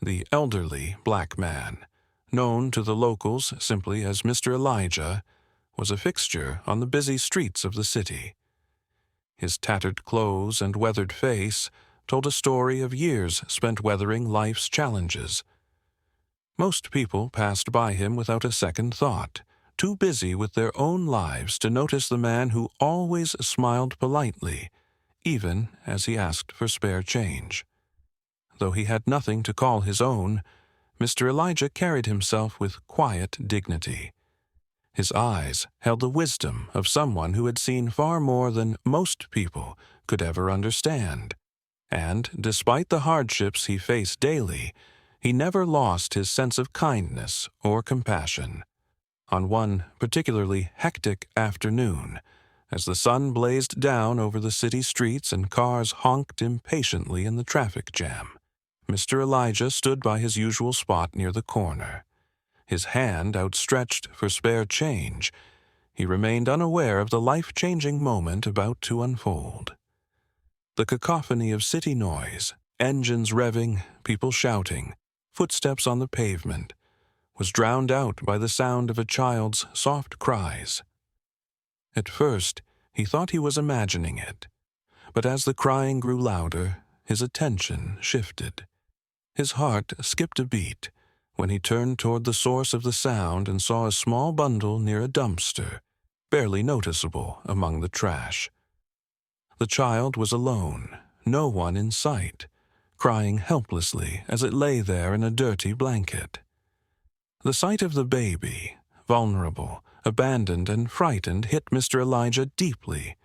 the elderly black man, known to the locals simply as Mr. Elijah, was a fixture on the busy streets of the city. His tattered clothes and weathered face told a story of years spent weathering life's challenges. Most people passed by him without a second thought, too busy with their own lives to notice the man who always smiled politely, even as he asked for spare change. Though he had nothing to call his own, Mr. Elijah carried himself with quiet dignity. His eyes held the wisdom of someone who had seen far more than most people could ever understand, and despite the hardships he faced daily, he never lost his sense of kindness or compassion. On one particularly hectic afternoon, as the sun blazed down over the city streets and cars honked impatiently in the traffic jam, Mr. Elijah stood by his usual spot near the corner. His hand outstretched for spare change, he remained unaware of the life-changing moment about to unfold. The cacophony of city noise, engines revving, people shouting, footsteps on the pavement, was drowned out by the sound of a child's soft cries. At first, he thought he was imagining it, but as the crying grew louder, his attention shifted. His heart skipped a beat when he turned toward the source of the sound and saw a small bundle near a dumpster, barely noticeable among the trash. The child was alone, no one in sight, crying helplessly as it lay there in a dirty blanket. The sight of the baby, vulnerable, abandoned, and frightened, hit Mr. Elijah deeply.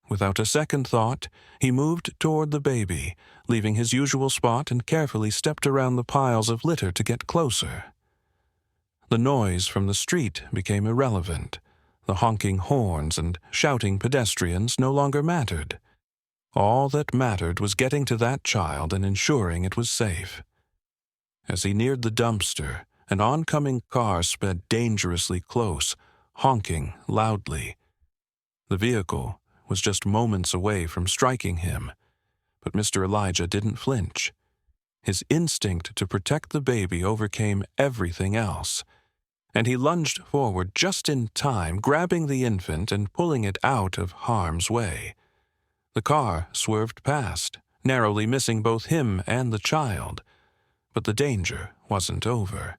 Without a second thought, he moved toward the baby, leaving his usual spot and carefully stepped around the piles of litter to get closer. The noise from the street became irrelevant. The honking horns and shouting pedestrians no longer mattered. All that mattered was getting to that child and ensuring it was safe. As he neared the dumpster, an oncoming car sped dangerously close, honking loudly. The vehicle was just moments away from striking him, but Mr. Elijah didn't flinch. His instinct to protect the baby overcame everything else, and he lunged forward just in time, grabbing the infant and pulling it out of harm's way. The car swerved past, narrowly missing both him and the child, but the danger wasn't over.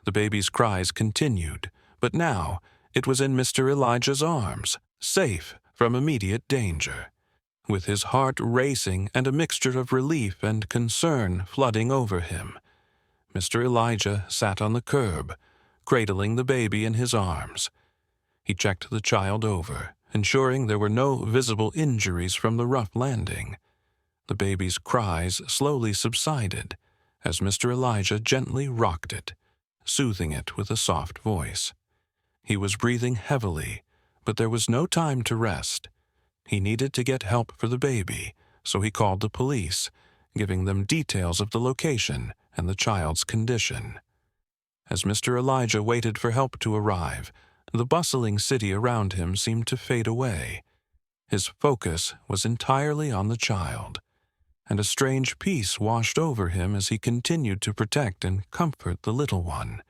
The baby's cries continued, but now it was in Mr. Elijah's arms, safe from immediate danger. With his heart racing and a mixture of relief and concern flooding over him, Mr. Elijah sat on the curb, cradling the baby in his arms. He checked the child over, ensuring there were no visible injuries from the rough landing. The baby's cries slowly subsided as Mr. Elijah gently rocked it, soothing it with a soft voice. He was breathing heavily, but there was no time to rest. He needed to get help for the baby, so he called the police, giving them details of the location and the child's condition. As Mr. Elijah waited for help to arrive, the bustling city around him seemed to fade away. His focus was entirely on the child, and a strange peace washed over him as he continued to protect and comfort the little one.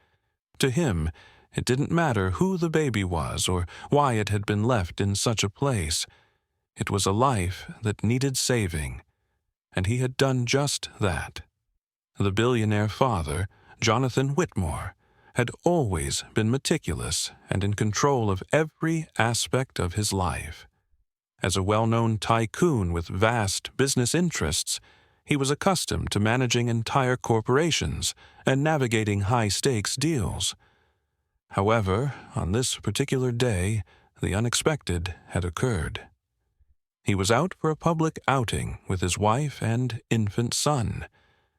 To him, it didn't matter who the baby was or why it had been left in such a place. It was a life that needed saving, and he had done just that. The billionaire father, Jonathan Whitmore, had always been meticulous and in control of every aspect of his life. As a well-known tycoon with vast business interests, he was accustomed to managing entire corporations and navigating high-stakes deals. However, on this particular day, the unexpected had occurred. He was out for a public outing with his wife and infant son,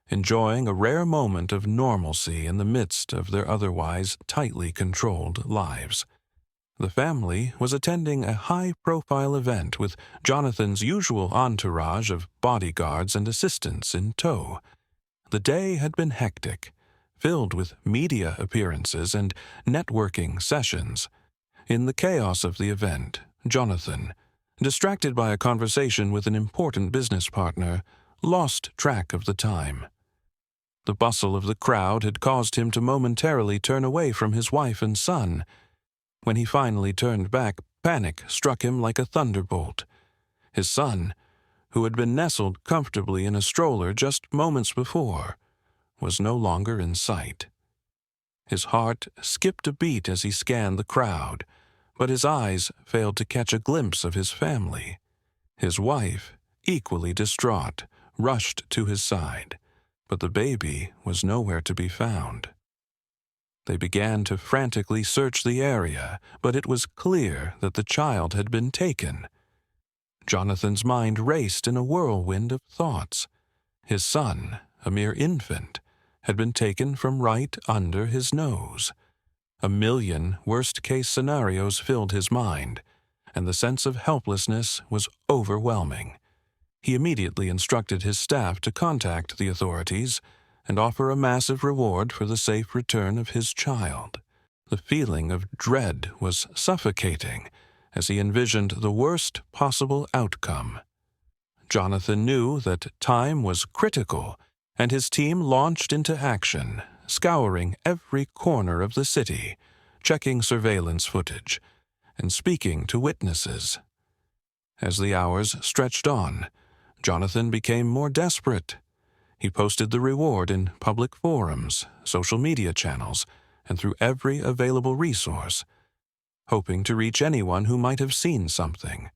enjoying a rare moment of normalcy in the midst of their otherwise tightly controlled lives. The family was attending a high-profile event with Jonathan's usual entourage of bodyguards and assistants in tow. The day had been hectic, filled with media appearances and networking sessions. In the chaos of the event, Jonathan, distracted by a conversation with an important business partner, lost track of the time. The bustle of the crowd had caused him to momentarily turn away from his wife and son. When he finally turned back, panic struck him like a thunderbolt. His son, who had been nestled comfortably in a stroller just moments before, was no longer in sight. His heart skipped a beat as he scanned the crowd, but his eyes failed to catch a glimpse of his family. His wife, equally distraught, rushed to his side, but the baby was nowhere to be found. They began to frantically search the area, but it was clear that the child had been taken. Jonathan's mind raced in a whirlwind of thoughts. His son, a mere infant, had been taken from right under his nose. A million worst-case scenarios filled his mind, and the sense of helplessness was overwhelming. He immediately instructed his staff to contact the authorities and offer a massive reward for the safe return of his child. The feeling of dread was suffocating as he envisioned the worst possible outcome. Jonathan knew that time was critical, and his team launched into action, scouring every corner of the city, checking surveillance footage, and speaking to witnesses. As the hours stretched on, Jonathan became more desperate. He posted the reward in public forums, social media channels, and through every available resource, hoping to reach anyone who might have seen something.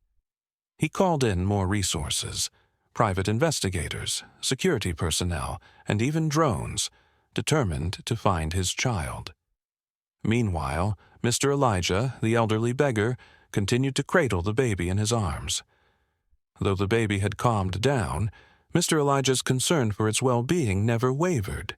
He called in more resources, private investigators, security personnel, and even drones, determined to find his child. Meanwhile, Mr. Elijah, the elderly beggar, continued to cradle the baby in his arms. Though the baby had calmed down, Mr. Elijah's concern for its well-being never wavered.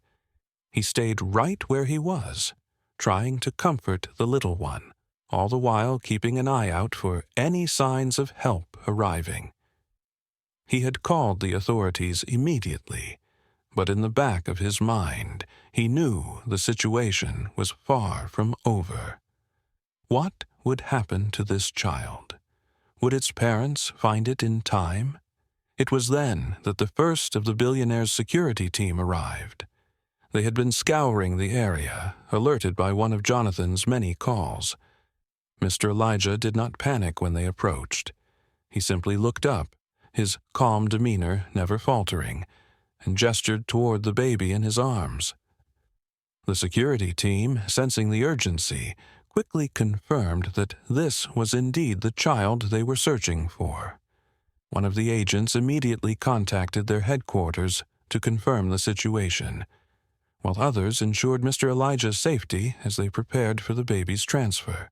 He stayed right where he was, trying to comfort the little one, all the while keeping an eye out for any signs of help arriving. He had called the authorities immediately, but in the back of his mind, he knew the situation was far from over. What would happen to this child? Would its parents find it in time? It was then that the first of the Billionaire's security team arrived. They had been scouring the area, alerted by one of Jonathan's many calls. Mr. Elijah did not panic when they approached. He simply looked up, his calm demeanor never faltering, and gestured toward the baby in his arms. The security team, sensing the urgency, quickly confirmed that this was indeed the child they were searching for. One of the agents immediately contacted their headquarters to confirm the situation, while others ensured Mr. Elijah's safety as they prepared for the baby's transfer.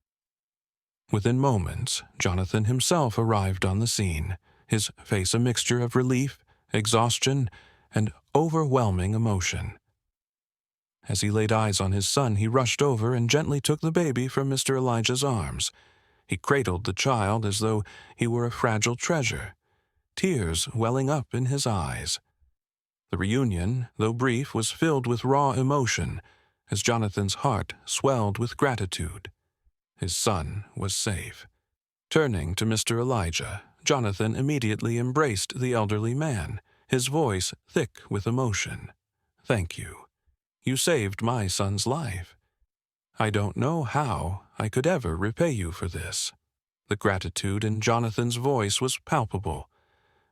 Within moments, Jonathan himself arrived on the scene, his face a mixture of relief, exhaustion, and overwhelming emotion. As he laid eyes on his son, he rushed over and gently took the baby from Mr. Elijah's arms. He cradled the child as though he were a fragile treasure, tears welling up in his eyes. The reunion, though brief, was filled with raw emotion, as Jonathan's heart swelled with gratitude. His son was safe. Turning to Mr. Elijah, Jonathan immediately embraced the elderly man, his voice thick with emotion. "Thank you. You saved my son's life. I don't know how I could ever repay you for this." The gratitude in Jonathan's voice was palpable,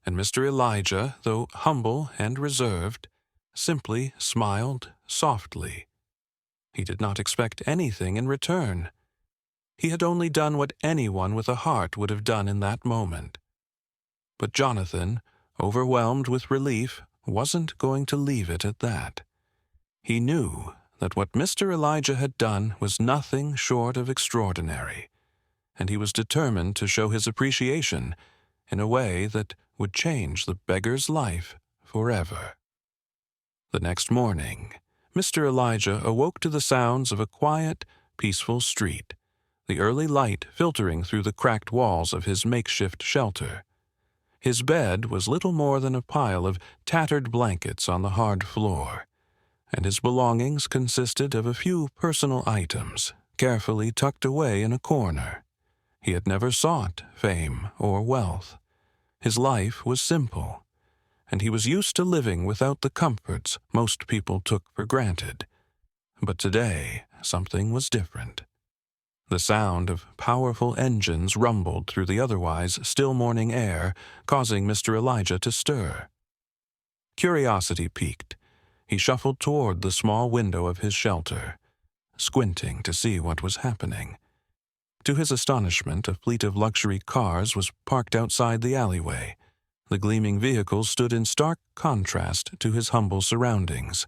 and Mr. Elijah, though humble and reserved, simply smiled softly. He did not expect anything in return. He had only done what anyone with a heart would have done in that moment. But Jonathan, overwhelmed with relief, wasn't going to leave it at that. He knew that what Mr. Elijah had done was nothing short of extraordinary, and he was determined to show his appreciation in a way that would change the beggar's life forever. The next morning, Mr. Elijah awoke to the sounds of a quiet, peaceful street, the early light filtering through the cracked walls of his makeshift shelter. His bed was little more than a pile of tattered blankets on the hard floor, and his belongings consisted of a few personal items, carefully tucked away in a corner. He had never sought fame or wealth. His life was simple, and he was used to living without the comforts most people took for granted. But today, something was different. The sound of powerful engines rumbled through the otherwise still morning air, causing Mr. Elijah to stir. Curiosity piqued. He shuffled toward the small window of his shelter, squinting to see what was happening. To his astonishment, a fleet of luxury cars was parked outside the alleyway. The gleaming vehicles stood in stark contrast to his humble surroundings.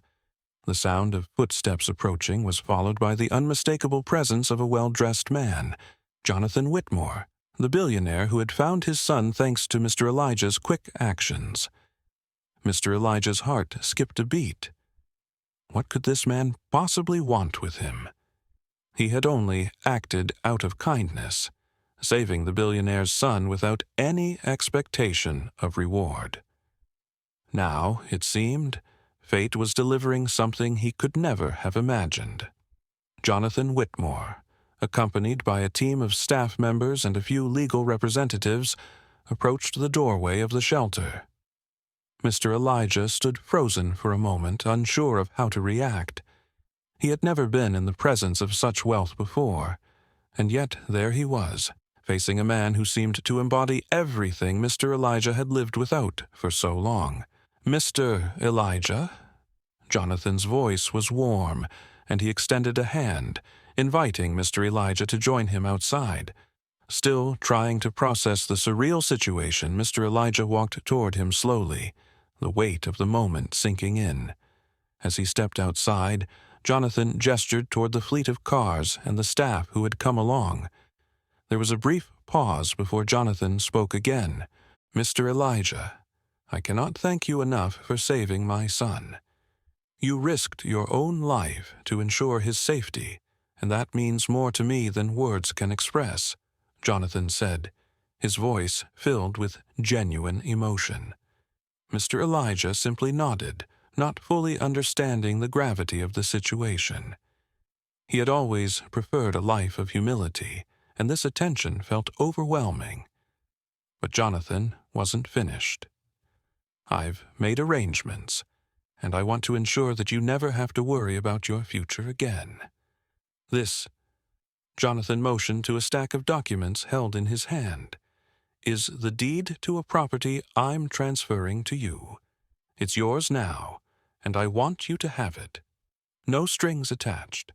The sound of footsteps approaching was followed by the unmistakable presence of a well-dressed man, Jonathan Whitmore, the billionaire who had found his son thanks to Mr. Elijah's quick actions. Mr. Elijah's heart skipped a beat. What could this man possibly want with him? He had only acted out of kindness, saving the billionaire's son without any expectation of reward. Now, it seemed, fate was delivering something he could never have imagined. Jonathan Whitmore, accompanied by a team of staff members and a few legal representatives, approached the doorway of the shelter. Mr. Elijah stood frozen for a moment, unsure of how to react. He had never been in the presence of such wealth before, and yet there he was, facing a man who seemed to embody everything Mr. Elijah had lived without for so long. "Mr. Elijah?" Jonathan's voice was warm, and he extended a hand, inviting Mr. Elijah to join him outside. Still trying to process the surreal situation, Mr. Elijah walked toward him slowly, the weight of the moment sinking in. As he stepped outside, Jonathan gestured toward the fleet of cars and the staff who had come along. There was a brief pause before Jonathan spoke again. "Mr. Elijah, I cannot thank you enough for saving my son. You risked your own life to ensure his safety, and that means more to me than words can express," Jonathan said, his voice filled with genuine emotion. Mr. Elijah simply nodded, not fully understanding the gravity of the situation. He had always preferred a life of humility, and this attention felt overwhelming. But Jonathan wasn't finished. "I've made arrangements, and I want to ensure that you never have to worry about your future again. This," Jonathan motioned to a stack of documents held in his hand, "is the deed to a property I'm transferring to you. It's yours now, and I want you to have it. No strings attached."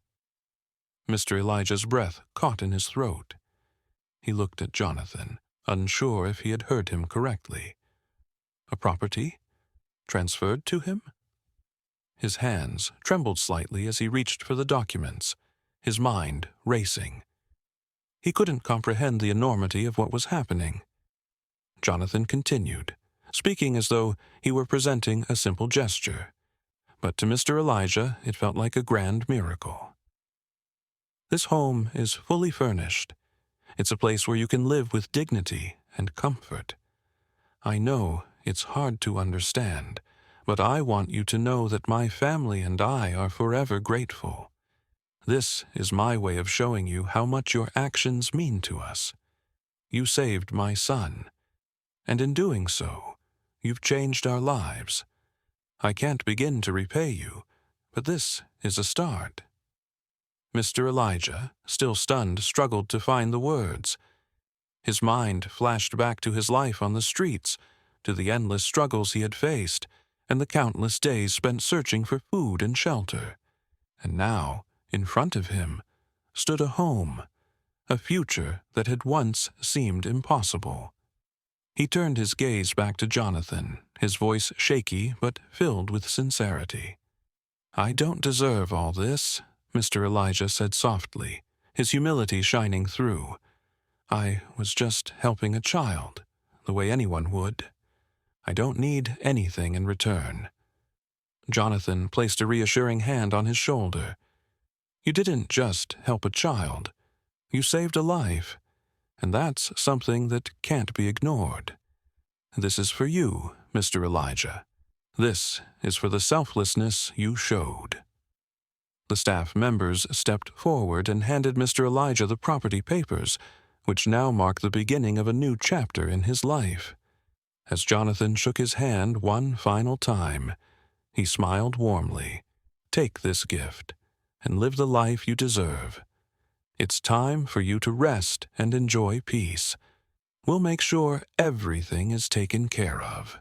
Mr. Elijah's breath caught in his throat. He looked at Jonathan, unsure if he had heard him correctly. A property? Transferred to him? His hands trembled slightly as he reached for the documents, his mind racing. He couldn't comprehend the enormity of what was happening. Jonathan continued, speaking as though he were presenting a simple gesture. But to Mr. Elijah, it felt like a grand miracle. "This home is fully furnished. It's a place where you can live with dignity and comfort. I know it's hard to understand, but I want you to know that my family and I are forever grateful. This is my way of showing you how much your actions mean to us. You saved my son, and in doing so, you've changed our lives. I can't begin to repay you, but this is a start." Mr. Elijah, still stunned, struggled to find the words. His mind flashed back to his life on the streets, to the endless struggles he had faced, and the countless days spent searching for food and shelter. And now, in front of him, stood a home, a future that had once seemed impossible. He turned his gaze back to Jonathan, his voice shaky but filled with sincerity. "I don't deserve all this," Mr. Elijah said softly, his humility shining through. "I was just helping a child, the way anyone would. I don't need anything in return." Jonathan placed a reassuring hand on his shoulder. "You didn't just help a child. You saved a life, and that's something that can't be ignored. This is for you, Mr. Elijah. This is for the selflessness you showed." The staff members stepped forward and handed Mr. Elijah the property papers, which now marked the beginning of a new chapter in his life. As Jonathan shook his hand one final time, he smiled warmly. "Take this gift and live the life you deserve. It's time for you to rest and enjoy peace. We'll make sure everything is taken care of."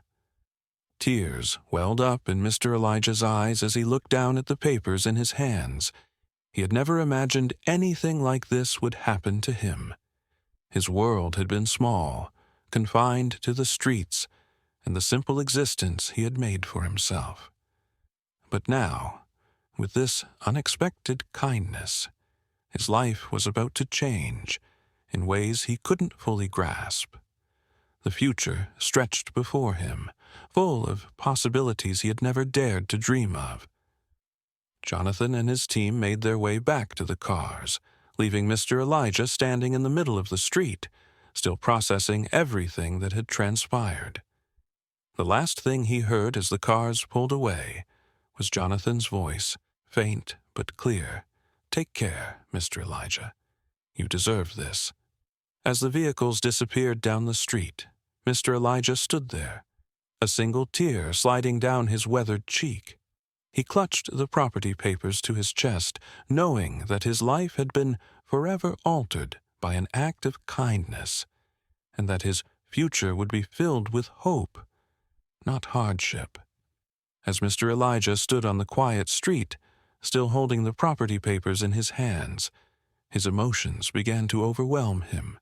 Tears welled up in Mr. Elijah's eyes as he looked down at the papers in his hands. He had never imagined anything like this would happen to him. His world had been small, confined to the streets and the simple existence he had made for himself. But now, with this unexpected kindness, his life was about to change in ways he couldn't fully grasp. The future stretched before him, full of possibilities he had never dared to dream of. Jonathan and his team made their way back to the cars, leaving Mr. Elijah standing in the middle of the street, still processing everything that had transpired. The last thing he heard as the cars pulled away was Jonathan's voice, faint but clear. "Take care, Mr. Elijah. You deserve this." As the vehicles disappeared down the street, Mr. Elijah stood there, a single tear sliding down his weathered cheek. He clutched the property papers to his chest, knowing that his life had been forever altered by an act of kindness, and that his future would be filled with hope, not hardship. As Mr. Elijah stood on the quiet street, still holding the property papers in his hands, his emotions began to overwhelm him.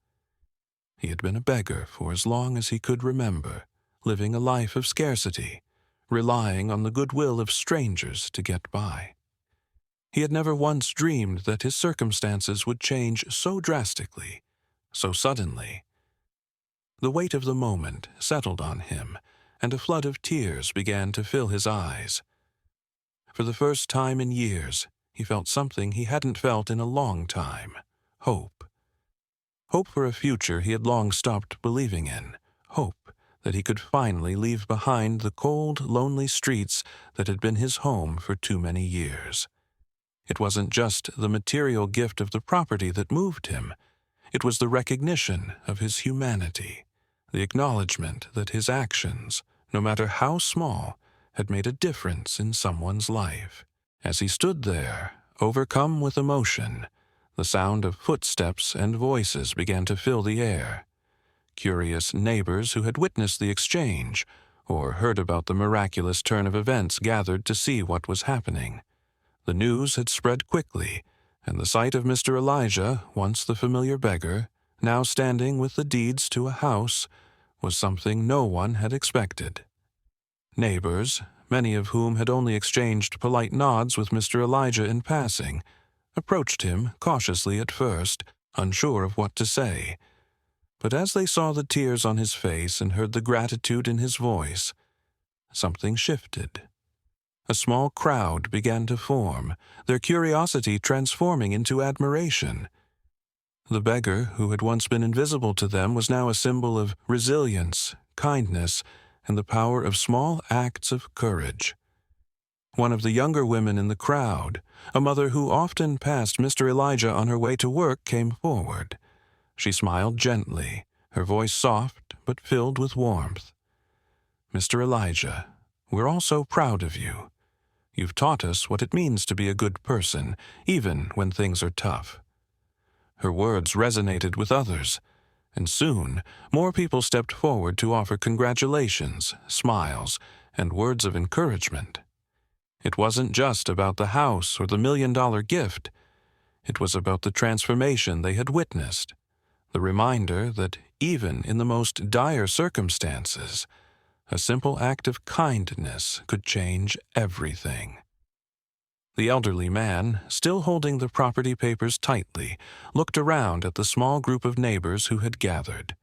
He had been a beggar for as long as he could remember, living a life of scarcity, relying on the goodwill of strangers to get by. He had never once dreamed that his circumstances would change so drastically, so suddenly. The weight of the moment settled on him, and a flood of tears began to fill his eyes. For the first time in years, he felt something he hadn't felt in a long time: hope. Hope for a future he had long stopped believing in. Hope that he could finally leave behind the cold, lonely streets that had been his home for too many years. It wasn't just the material gift of the property that moved him. It was the recognition of his humanity, the acknowledgement that his actions, no matter how small, had made a difference in someone's life. As he stood there, overcome with emotion, the sound of footsteps and voices began to fill the air. Curious neighbors who had witnessed the exchange or heard about the miraculous turn of events gathered to see what was happening. The news had spread quickly, and the sight of Mr. Elijah, once the familiar beggar, now standing with the deeds to a house, was something no one had expected. Neighbors, many of whom had only exchanged polite nods with Mr. Elijah in passing, approached him cautiously at first, unsure of what to say. But as they saw the tears on his face and heard the gratitude in his voice, something shifted. A small crowd began to form, their curiosity transforming into admiration. The beggar, who had once been invisible to them, was now a symbol of resilience, kindness, and the power of small acts of courage. One of the younger women in the crowd, a mother who often passed Mr. Elijah on her way to work, came forward. She smiled gently, her voice soft but filled with warmth. "Mr. Elijah, we're all so proud of you. You've taught us what it means to be a good person, even when things are tough." Her words resonated with others, and soon more people stepped forward to offer congratulations, smiles, and words of encouragement. It wasn't just about the house or the $1 million gift. It was about the transformation they had witnessed, the reminder that even in the most dire circumstances, a simple act of kindness could change everything. The elderly man, still holding the property papers tightly, looked around at the small group of neighbors who had gathered.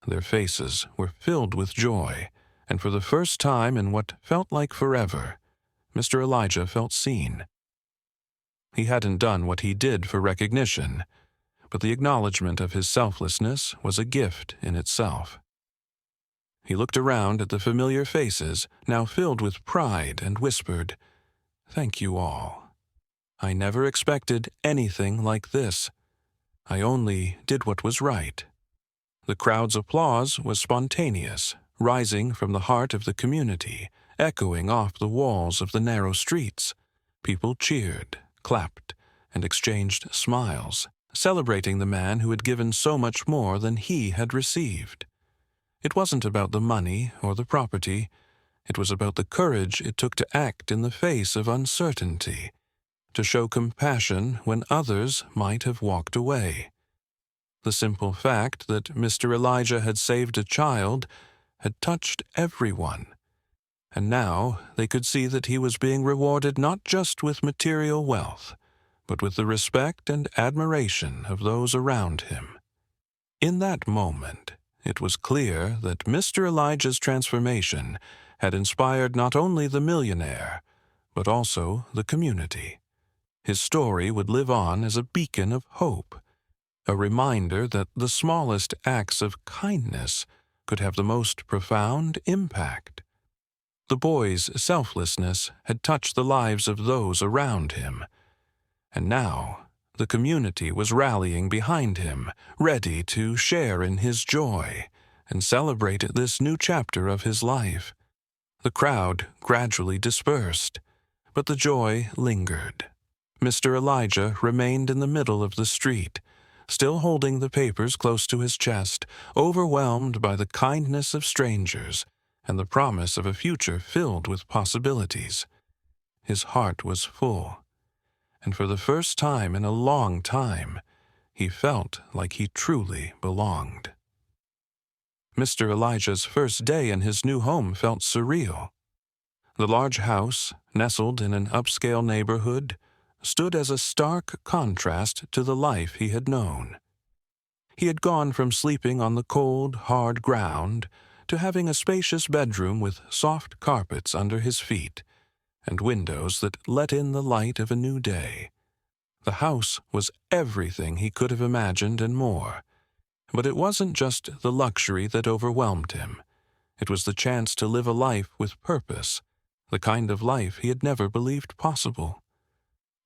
Their faces were filled with joy, and for the first time in what felt like forever, Mr. Elijah felt seen. He hadn't done what he did for recognition, but the acknowledgement of his selflessness was a gift in itself. He looked around at the familiar faces, now filled with pride, and whispered, "Thank you all. I never expected anything like this. I only did what was right." The crowd's applause was spontaneous, rising from the heart of the community, echoing off the walls of the narrow streets. People cheered, clapped, and exchanged smiles, celebrating the man who had given so much more than he had received. It wasn't about the money or the property. It was about the courage it took to act in the face of uncertainty, to show compassion when others might have walked away. The simple fact that Mr. Elijah had saved a child had touched everyone, and now they could see that he was being rewarded not just with material wealth, but with the respect and admiration of those around him. In that moment, it was clear that Mr. Elijah's transformation had inspired not only the millionaire, but also the community. His story would live on as a beacon of hope, a reminder that the smallest acts of kindness could have the most profound impact. The boy's selflessness had touched the lives of those around him, and now the community was rallying behind him, ready to share in his joy and celebrate this new chapter of his life. The crowd gradually dispersed, but the joy lingered. Mr. Elijah remained in the middle of the street, still holding the papers close to his chest, overwhelmed by the kindness of strangers and the promise of a future filled with possibilities. His heart was full, and for the first time in a long time, he felt like he truly belonged. Mr. Elijah's first day in his new home felt surreal. The large house, nestled in an upscale neighborhood, stood as a stark contrast to the life he had known. He had gone from sleeping on the cold, hard ground to having a spacious bedroom with soft carpets under his feet and windows that let in the light of a new day. The house was everything he could have imagined and more, but it wasn't just the luxury that overwhelmed him. It was the chance to live a life with purpose, the kind of life he had never believed possible.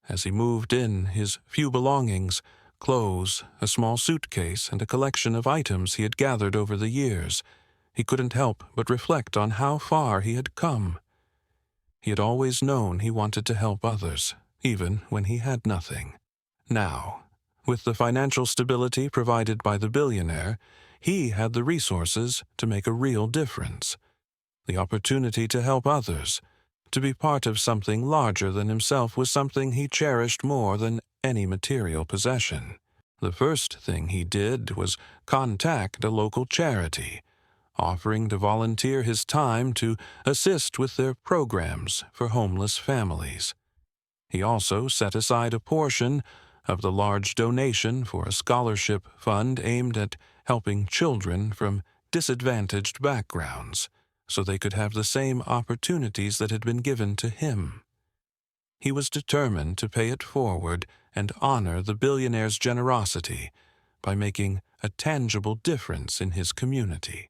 As he moved in his few belongings, clothes, a small suitcase, and a collection of items he had gathered over the years, he couldn't help but reflect on how far he had come. He had always known he wanted to help others, even when he had nothing. Now, with the financial stability provided by the billionaire, he had the resources to make a real difference. The opportunity to help others, to be part of something larger than himself, was something he cherished more than any material possession. The first thing he did was contact a local charity, offering to volunteer his time to assist with their programs for homeless families. He also set aside a portion of the large donation for a scholarship fund aimed at helping children from disadvantaged backgrounds, so they could have the same opportunities that had been given to him. He was determined to pay it forward and honor the billionaire's generosity by making a tangible difference in his community.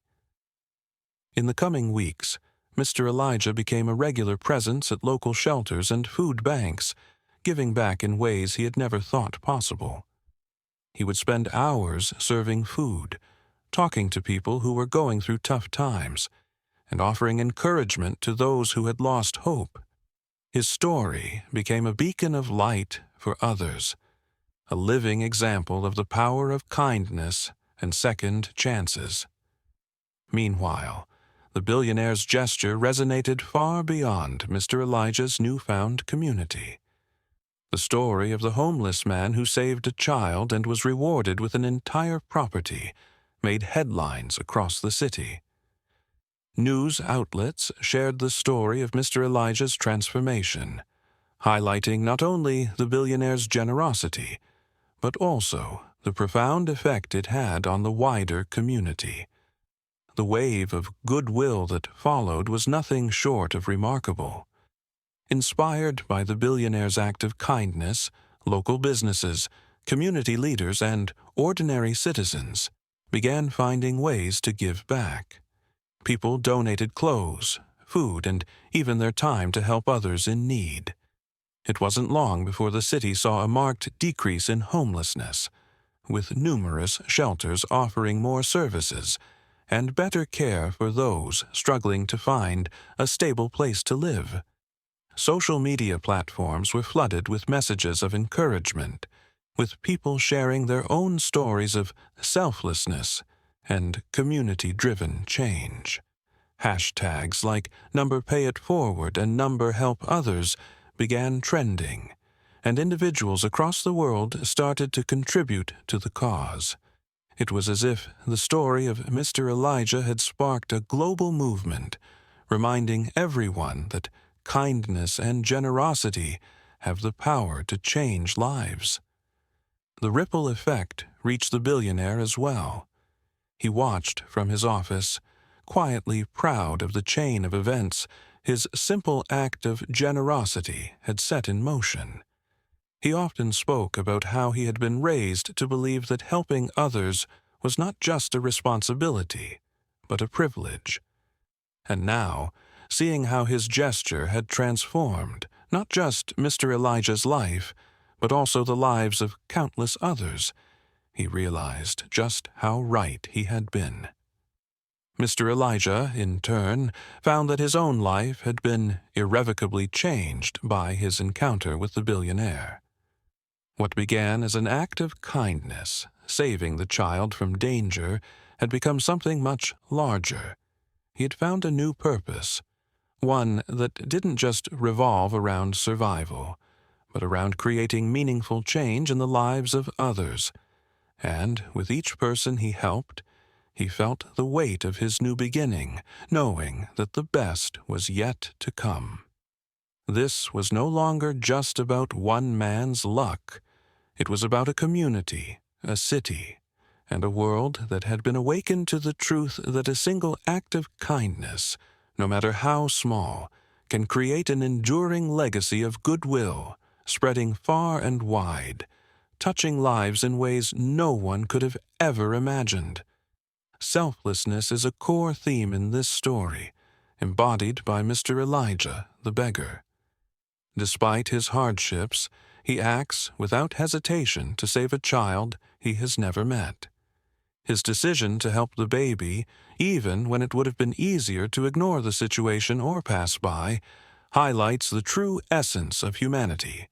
In the coming weeks, Mr. Elijah became a regular presence at local shelters and food banks, giving back in ways he had never thought possible. He would spend hours serving food, talking to people who were going through tough times, and offering encouragement to those who had lost hope. His story became a beacon of light for others, a living example of the power of kindness and second chances. Meanwhile, the billionaire's gesture resonated far beyond Mr. Elijah's newfound community. The story of the homeless man who saved a child and was rewarded with an entire property made headlines across the city. News outlets shared the story of Mr. Elijah's transformation, highlighting not only the billionaire's generosity, but also the profound effect it had on the wider community. The wave of goodwill that followed was nothing short of remarkable. Inspired by the billionaire's act of kindness, local businesses, community leaders, and ordinary citizens began finding ways to give back. People donated clothes, food, and even their time to help others in need. It wasn't long before the city saw a marked decrease in homelessness, with numerous shelters offering more services and better care for those struggling to find a stable place to live. Social media platforms were flooded with messages of encouragement, with people sharing their own stories of selflessness and community-driven change. Hashtags like #PayItForward and #HelpOthers began trending, and individuals across the world started to contribute to the cause. It was as if the story of Mr. Elijah had sparked a global movement, reminding everyone that kindness and generosity have the power to change lives. The ripple effect reached the billionaire as well. He watched from his office, quietly proud of the chain of events his simple act of generosity had set in motion. He often spoke about how he had been raised to believe that helping others was not just a responsibility, but a privilege. And now, seeing how his gesture had transformed not just Mr. Elijah's life, but also the lives of countless others, he realized just how right he had been. Mr. Elijah, in turn, found that his own life had been irrevocably changed by his encounter with the billionaire. What began as an act of kindness, saving the child from danger, had become something much larger. He had found a new purpose, one that didn't just revolve around survival, but around creating meaningful change in the lives of others. And with each person he helped, he felt the weight of his new beginning, knowing that the best was yet to come. This was no longer just about one man's luck. It was about a community, a city, and a world that had been awakened to the truth that a single act of kindness, no matter how small, can create an enduring legacy of goodwill, spreading far and wide, touching lives in ways no one could have ever imagined. Selflessness is a core theme in this story, embodied by Mr. Elijah, the beggar. Despite his hardships, he acts without hesitation to save a child he has never met. His decision to help the baby, even when it would have been easier to ignore the situation or pass by, highlights the true essence of humanity.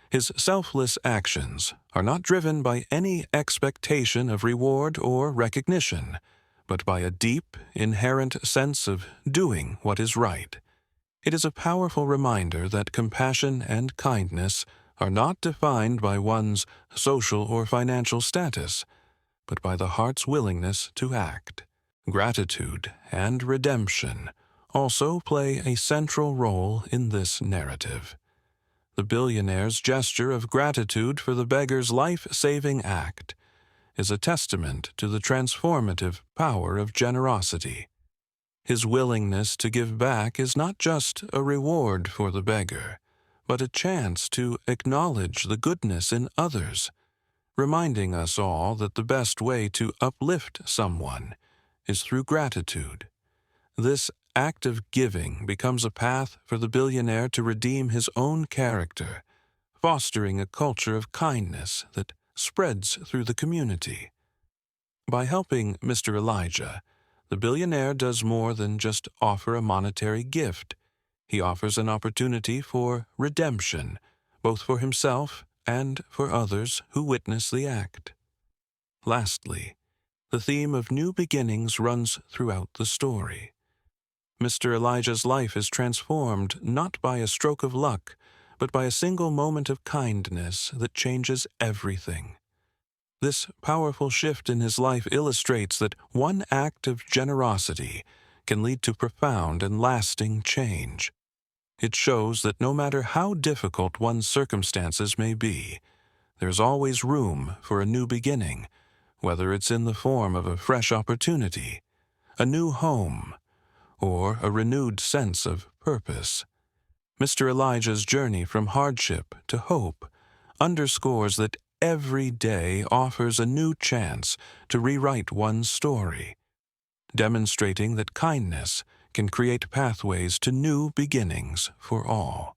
His selfless actions are not driven by any expectation of reward or recognition, but by a deep, inherent sense of doing what is right. It is a powerful reminder that compassion and kindness are not defined by one's social or financial status, but by the heart's willingness to act. Gratitude and redemption also play a central role in this narrative. The billionaire's gesture of gratitude for the beggar's life-saving act is a testament to the transformative power of generosity. His willingness to give back is not just a reward for the beggar, but a chance to acknowledge the goodness in others, reminding us all that the best way to uplift someone is through gratitude. This act of giving becomes a path for the billionaire to redeem his own character, fostering a culture of kindness that spreads through the community. By helping Mr. Elijah, the billionaire does more than just offer a monetary gift. He offers an opportunity for redemption, both for himself and for others who witness the act. Lastly, the theme of new beginnings runs throughout the story. Mr. Elijah's life is transformed not by a stroke of luck, but by a single moment of kindness that changes everything. This powerful shift in his life illustrates that one act of generosity can lead to profound and lasting change. It shows that no matter how difficult one's circumstances may be, there's always room for a new beginning, whether it's in the form of a fresh opportunity, a new home, or a renewed sense of purpose. Mr. Elijah's journey from hardship to hope underscores that every day offers a new chance to rewrite one's story, demonstrating that kindness can create pathways to new beginnings for all.